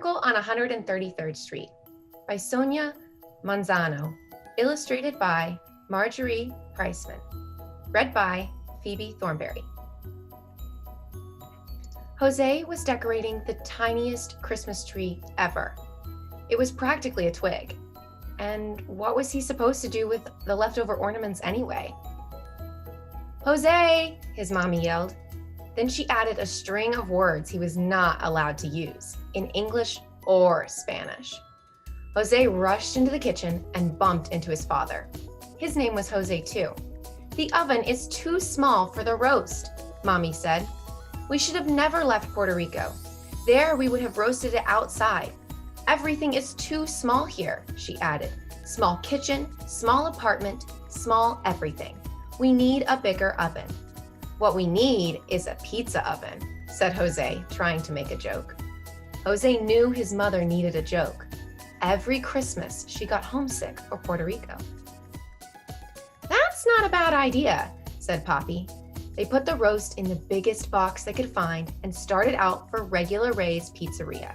Miracle on 133rd Street by Sonia Manzano, illustrated by Marjorie Priceman, read by Phoebe Thornberry. Jose was decorating the tiniest Christmas tree ever. It was practically a twig. And what was he supposed to do with the leftover ornaments anyway? "Jose!" his mommy yelled. Then she added a string of words he was not allowed to use, in English or Spanish. Jose rushed into the kitchen and bumped into his father. His name was Jose too. "The oven is too small for the roast," Mommy said. "We should have never left Puerto Rico. There we would have roasted it outside. Everything is too small here," she added. "Small kitchen, small apartment, small everything. We need a bigger oven." "What we need is a pizza oven," said Jose, trying to make a joke. Jose knew his mother needed a joke. Every Christmas, she got homesick for Puerto Rico. "That's not a bad idea," said Poppy. They put the roast in the biggest box they could find and started out for Regular Ray's Pizzeria.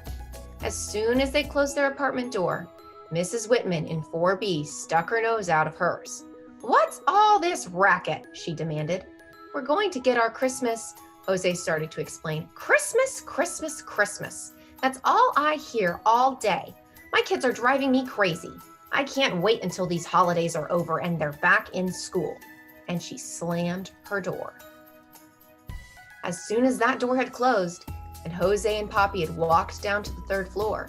As soon as they closed their apartment door, Mrs. Whitman in 4B stuck her nose out of hers. "What's all this racket?" she demanded. "We're going to get our Christmas," Jose started to explain. "Christmas, Christmas, Christmas. That's all I hear all day. My kids are driving me crazy. I can't wait until these holidays are over and they're back in school." And she slammed her door. As soon as that door had closed, and Jose and Poppy had walked down to the third floor,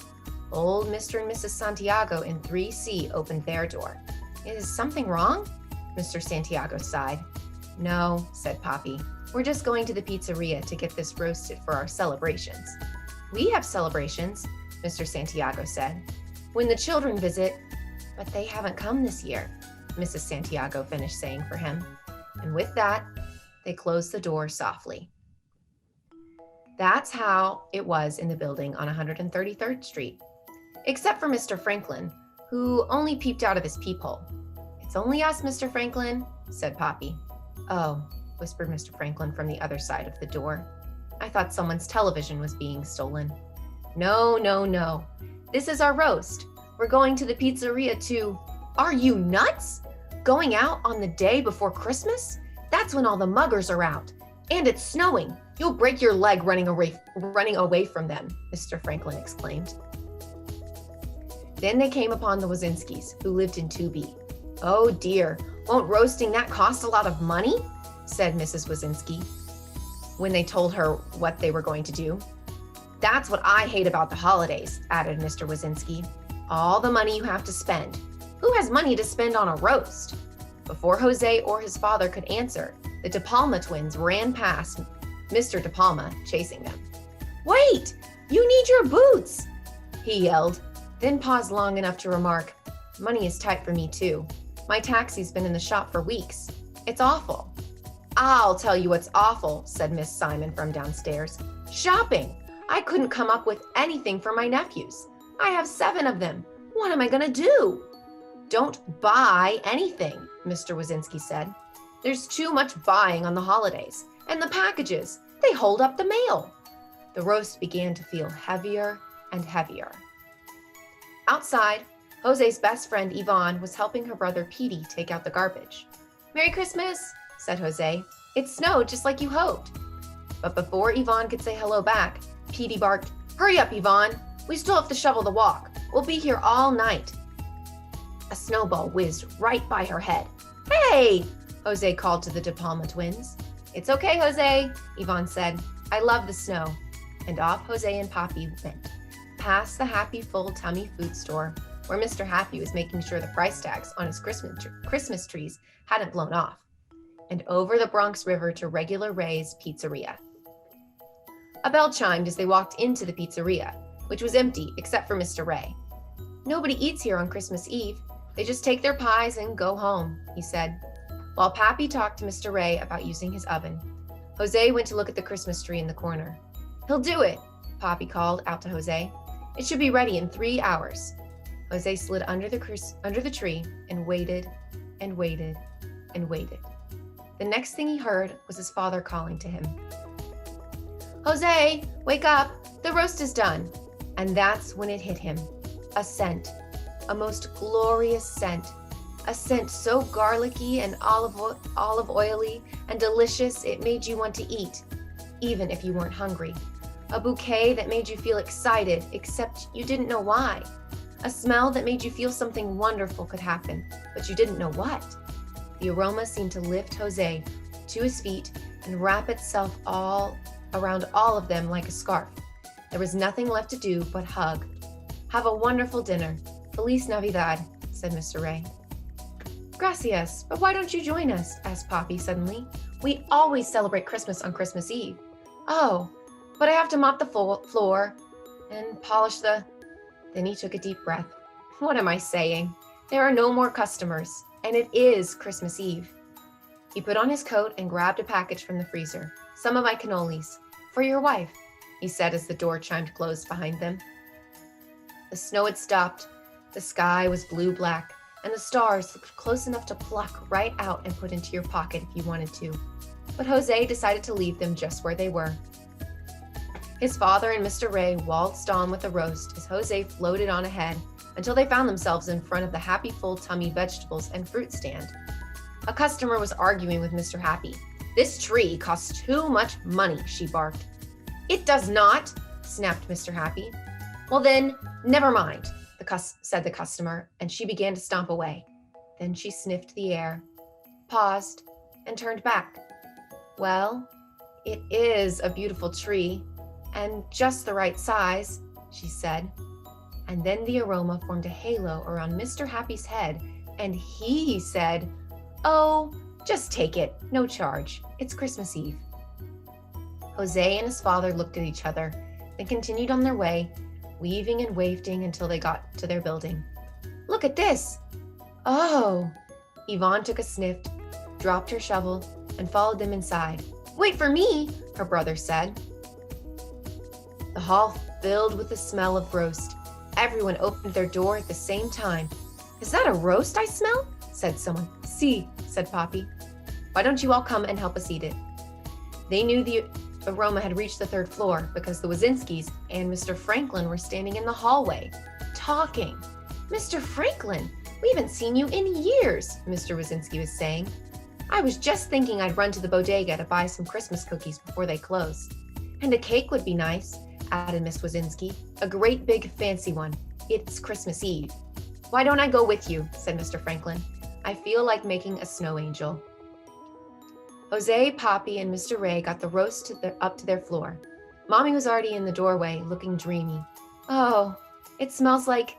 old Mr. and Mrs. Santiago in 3C opened their door. "Is something wrong?" Mr. Santiago sighed. "No," said Poppy. "We're just going to the pizzeria to get this roasted for our celebrations." "We have celebrations," Mr. Santiago said. "When the children visit, but they haven't come this year," Mrs. Santiago finished saying for him. And with that, they closed the door softly. That's how it was in the building on 133rd Street, except for Mr. Franklin, who only peeped out of his peephole. "It's only us, Mr. Franklin," said Poppy. "Oh," whispered Mr. Franklin from the other side of the door. "I thought someone's television was being stolen." No, no. This is our roast. We're going to the pizzeria to..." "Are you nuts? Going out on the day before Christmas? That's when all the muggers are out. And it's snowing. You'll break your leg running away from them," Mr. Franklin exclaimed. Then they came upon the Wazinskis, who lived in 2B. "Oh dear, won't roasting that cost a lot of money?" said Mrs. Wazinski, when they told her what they were going to do. "That's what I hate about the holidays," added Mr. Wazinski. "All the money you have to spend. Who has money to spend on a roast?" Before Jose or his father could answer, the De Palma twins ran past Mr. De Palma, chasing them. "Wait! You need your boots!" he yelled, then paused long enough to remark, "Money is tight for me too. My taxi's been in the shop for weeks. It's awful." "I'll tell you what's awful," said Miss Simon from downstairs. "Shopping! I couldn't come up with anything for my nephews. I have 7 of them. What am I gonna do?" "Don't buy anything," Mr. Wazinski said. "There's too much buying on the holidays. And the packages, they hold up the mail." The roast began to feel heavier and heavier. Outside, Jose's best friend Yvonne was helping her brother Petey take out the garbage. "Merry Christmas," said Jose. "It snowed just like you hoped." But before Yvonne could say hello back, Petey barked, "Hurry up, Yvonne. We still have to shovel the walk. We'll be here all night." A snowball whizzed right by her head. "Hey!" Jose called to the De Palma twins. "It's okay, Jose," Yvonne said. "I love the snow." And off Jose and Poppy went, past the Happy Full Tummy food store, where Mr. Happy was making sure the price tags on his Christmas trees hadn't blown off, and over the Bronx River to Regular Ray's Pizzeria. A bell chimed as they walked into the pizzeria, which was empty except for Mr. Ray. "Nobody eats here on Christmas Eve. They just take their pies and go home," he said. While Pappy talked to Mr. Ray about using his oven, Jose went to look at the Christmas tree in the corner. "He'll do it," Pappy called out to Jose. "It should be ready in 3 hours." Jose slid under the tree and waited and waited and waited. The next thing he heard was his father calling to him. "Jose, wake up! The roast is done." And that's when it hit him. A scent, a most glorious scent. A scent so garlicky and olive oily and delicious it made you want to eat, even if you weren't hungry. A bouquet that made you feel excited, except you didn't know why. A smell that made you feel something wonderful could happen, but you didn't know what. The aroma seemed to lift Jose to his feet and wrap itself all around all of them like a scarf. There was nothing left to do but hug. Have a wonderful dinner. Feliz Navidad, said Mr. Ray. Gracias, but why don't you join us? Asked Poppy suddenly. We always celebrate Christmas on Christmas Eve. Oh, but I have to mop the floor and polish the... Then he took a deep breath. What am I saying? There are no more customers, and it is Christmas Eve. He put on his coat and grabbed a package from the freezer. Some of my cannolis. For your wife, he said as the door chimed closed behind them. The snow had stopped. The sky was blue-black, and the stars looked close enough to pluck right out and put into your pocket if you wanted to. But Jose decided to leave them just where they were. His father and Mr. Ray waltzed on with the roast as Jose floated on ahead until they found themselves in front of the Happy Full Tummy vegetables and fruit stand. A customer was arguing with Mr. Happy. This tree costs too much money, she barked. It does not, snapped Mr. Happy. Well then, never mind, said the customer, and she began to stomp away. Then she sniffed the air, paused, and turned back. Well, it is a beautiful tree, and just the right size, she said. And then the aroma formed a halo around Mr. Happy's head, and he said, Oh, just take it, no charge. It's Christmas Eve. Jose and his father looked at each other, then continued on their way, weaving and wafting until they got to their building. Look at this! Oh! Yvonne took a sniff, dropped her shovel, and followed them inside. Wait for me, her brother said. The hall filled with the smell of roast. Everyone opened their door at the same time. Is that a roast I smell? Said someone. See, said Poppy. Why don't you all come and help us eat it? They knew the aroma had reached the third floor because the Wazinskis and Mr. Franklin were standing in the hallway, talking. Mr. Franklin, we haven't seen you in years, Mr. Wazinski was saying. I was just thinking I'd run to the bodega to buy some Christmas cookies before they close. And a cake would be nice, added Miss Wazinski. A great big fancy one. It's Christmas Eve. Why don't I go with you, said Mr. Franklin. I feel like making a snow angel. Jose, Poppy, and Mr. Ray got the roast up to their floor. Mommy was already in the doorway, looking dreamy. Oh, it smells like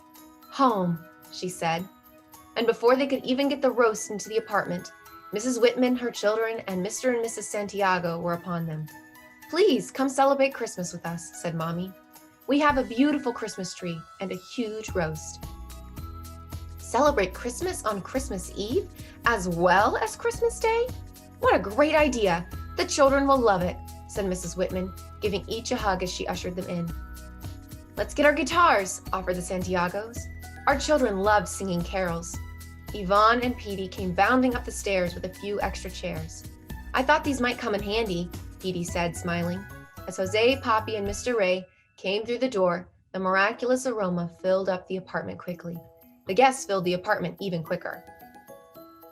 home, she said. And before they could even get the roast into the apartment, Mrs. Whitman, her children, and Mr. and Mrs. Santiago were upon them. Please come celebrate Christmas with us, said Mommy. We have a beautiful Christmas tree and a huge roast. Celebrate Christmas on Christmas Eve as well as Christmas Day? What a great idea. The children will love it, said Mrs. Whitman, giving each a hug as she ushered them in. Let's get our guitars, offered the Santiagos. Our children loved singing carols. Yvonne and Petey came bounding up the stairs with a few extra chairs. I thought these might come in handy, Petey said, smiling. As Jose, Poppy, and Mr. Ray came through the door, the miraculous aroma filled up the apartment quickly. The guests filled the apartment even quicker.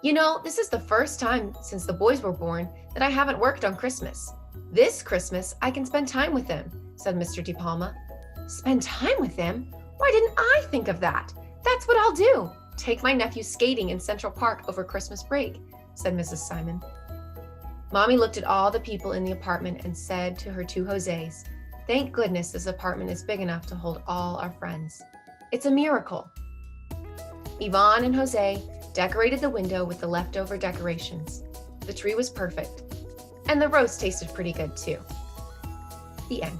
You know, this is the first time since the boys were born that I haven't worked on Christmas. This Christmas, I can spend time with them, said Mr. De Palma. Spend time with them? Why didn't I think of that? That's what I'll do. Take my nephew skating in Central Park over Christmas break, said Mrs. Simon. Mommy looked at all the people in the apartment and said to her two Jose's, Thank goodness this apartment is big enough to hold all our friends. It's a miracle. Yvonne and Jose decorated the window with the leftover decorations. The tree was perfect, and the roast tasted pretty good too. The end.